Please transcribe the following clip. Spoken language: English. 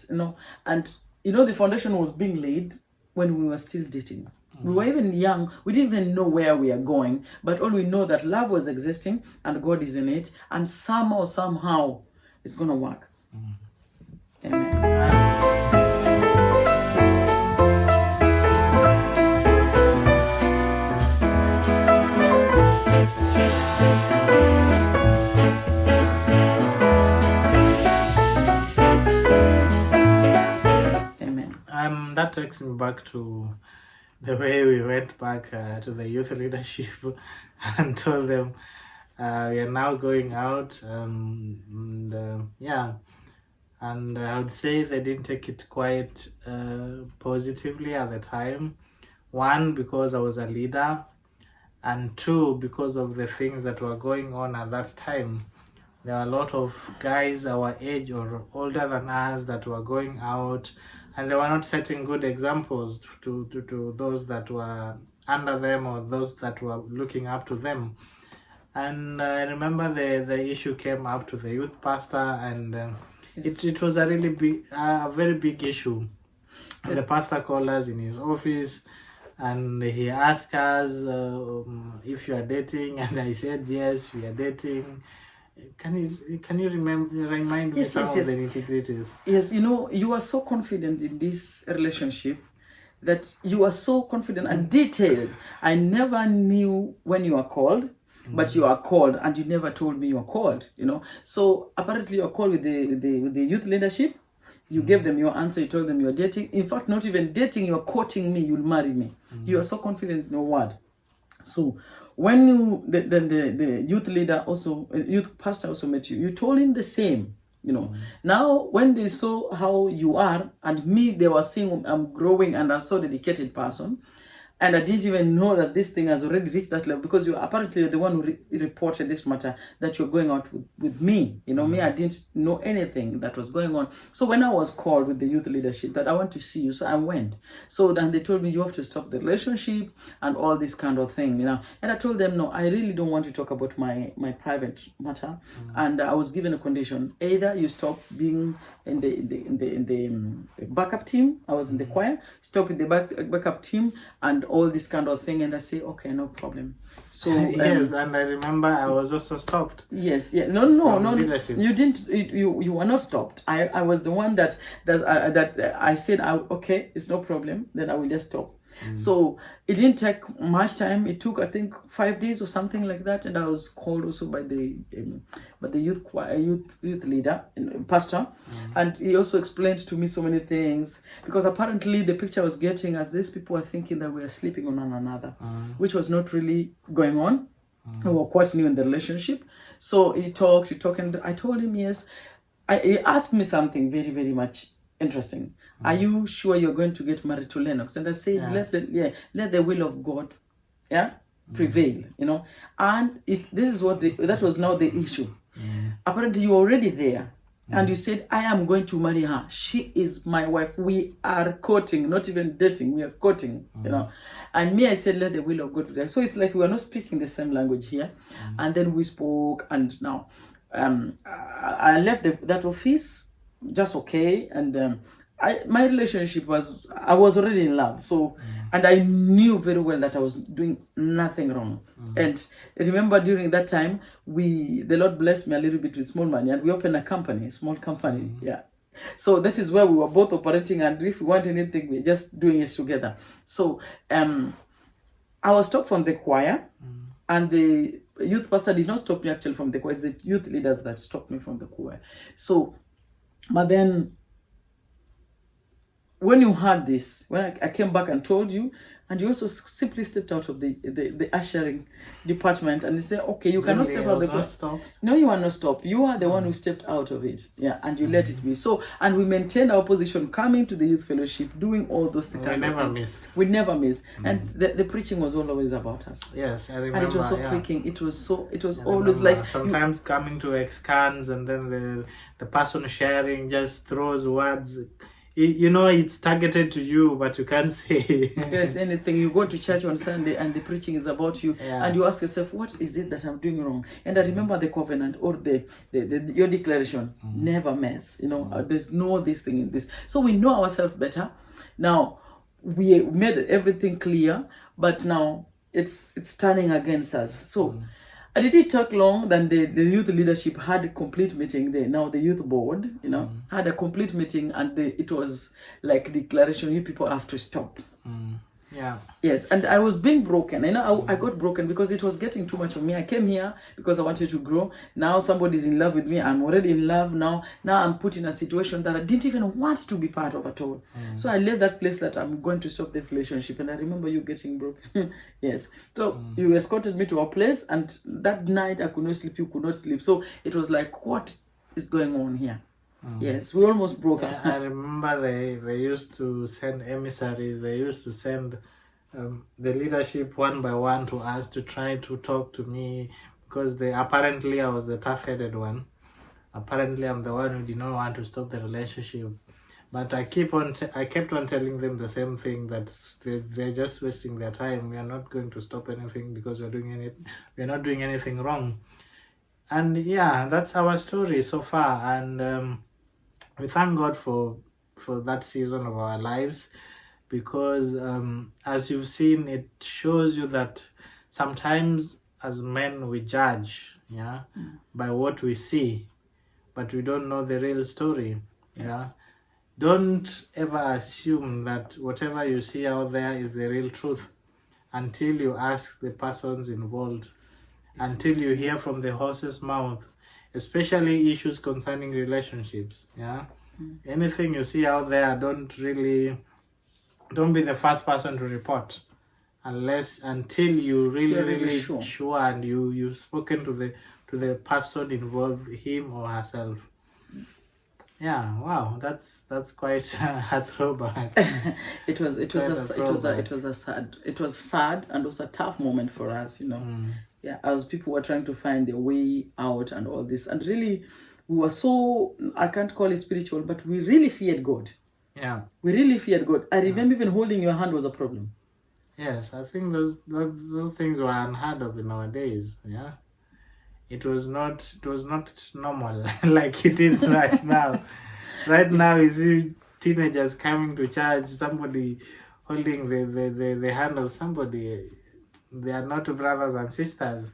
And the foundation was being laid when we were still dating. We were even young. We didn't even know where we are going, but all we know that love was existing and God is in it, and somehow it's gonna work. Amen. That takes me back to the way we went back to the youth leadership and told them we are now going out, and I would say they didn't take it quite positively at the time. One, because I was a leader, and two, because of the things that were going on at that time. There were a lot of guys our age or older than us that were going out, and they were not setting good examples to those that were under them or those that were looking up to them. And I remember the issue came up to the youth pastor, and it was a really big, very big issue. And the pastor called us in his office, and he asked us if you are dating, and I said yes, we are dating. Can you remind me some of the nitty-gritties? Yes, you are so confident in this relationship that you are so confident and detailed. I never knew when you are called, but you are called, and you never told me you are called. So apparently you are called with the youth leadership. You gave them your answer. You told them you are dating. In fact, not even dating. You are courting me. You'll marry me. You are so confident in your word. So when the youth leader youth pastor also met you, you told him the same. Now when they saw how you are and me, they were seeing I'm growing and I'm so dedicated person, and I didn't even know that this thing has already reached that level, because you apparently the one who reported this matter, that you're going out with me. Me, I didn't know anything that was going on. So when I was called with the youth leadership that I want to see you, so I went. So then they told me you have to stop the relationship and all this kind of thing, And I told them, no, I really don't want to talk about my private matter. And I was given a condition: either you stop being in the backup team. I was in the choir. Stop in the backup team and all this kind of thing. And I say, okay, no problem. So yes, and I remember I was also stopped. Yes. No. You didn't. You were not stopped. I was the one that I said, okay, it's no problem. Then I will just stop. So it didn't take much time. It took, I think, 5 days or something like that, and I was called also by the youth leader, pastor, and he also explained to me so many things, because apparently the picture I was getting as these people were thinking that we were sleeping on one another, which was not really going on. We were quite new in the relationship. So he talked, and I told him yes. He asked me something very, very much interesting. Are you sure you're going to get married to Lennox? And I said, yes. let the will of God prevail, And this is that was now the issue. Apparently you're already there. And you said, I am going to marry her. She is my wife. We are courting, not even dating. We are courting, And me, I said, let the will of God prevail. So it's like we are not speaking the same language here. And then we spoke, and now I left that office just okay. And my relationship was, I was already in love. So, and I knew very well that I was doing nothing wrong. And remember during that time, the Lord blessed me a little bit with small money, and we opened a small company. Yeah. So this is where we were both operating, and if we want anything, we're just doing it together. So I was stopped from the choir, and the youth pastor did not stop me actually from the choir. It's the youth leaders that stopped me from the choir. So, but then when you heard this, when I came back and told you, and you also simply stepped out of the ushering department, and they said, okay, you cannot step out of the... No, you are not stopped. You are the one who stepped out of it. Yeah, and you let it be. So, and we maintained our position, coming to the youth fellowship, doing all those things. We never missed. And the preaching was always about us. Yes, I remember. And it was so pricking. It was always like... Sometimes coming to excans, and then the person sharing just throws words. you know it's targeted to you, but you can't say Because anything, you go to church on Sunday and the preaching is about you, and you ask yourself, what is it that I'm doing wrong? And I remember the covenant or your declaration, never mess. You know, there's no this thing in this. So we know ourselves better. Now, we made everything clear, but now it's turning against us. So and it didn't take long. Then the youth leadership had a complete meeting there. Now the youth board, you know, had a complete meeting, and it was like declaration: you people have to stop. Yeah. Yes, and I was being broken. And I got broken because it was getting too much for me. I came here because I wanted to grow. Now somebody's in love with me. I'm already in love now. Now I'm put in a situation that I didn't even want to be part of at all. So I left that place that I'm going to stop this relationship. And I remember you getting broken. Yes. So you escorted me to a place, and that night I could not sleep. You could not sleep. So it was like, what is going on here? Yes, we almost broke up. I remember they used to send emissaries. They used to send the leadership one by one to us to try to talk to me, because apparently I was the tough-headed one. Apparently I'm the one who did not want to stop the relationship. But I kept on telling them the same thing, that they're just wasting their time. We are not going to stop anything because we're not doing anything wrong. And yeah, that's our story so far. And we thank God for that season of our lives, because as you've seen, it shows you that sometimes as men we judge by what we see, but we don't know the real story. Don't ever assume that whatever you see out there is the real truth until you ask the persons involved, until you hear from the horse's mouth, especially issues concerning relationships. Anything you see out there, don't be the first person to report until you really sure and you've spoken to the person involved, him or herself. Yeah, wow, that's quite a throwback. It was sad and also a tough moment for us, you know. Yeah, as people were trying to find their way out and all this, and really we were so, I can't call it spiritual, but we really feared God. Yeah, we really feared God. I remember even holding your hand was a problem. Yes, I think those things were unheard of in our days. Yeah, it was not normal like it is right now. Right now, you see teenagers coming to church, somebody holding the hand of somebody. They are not brothers and sisters.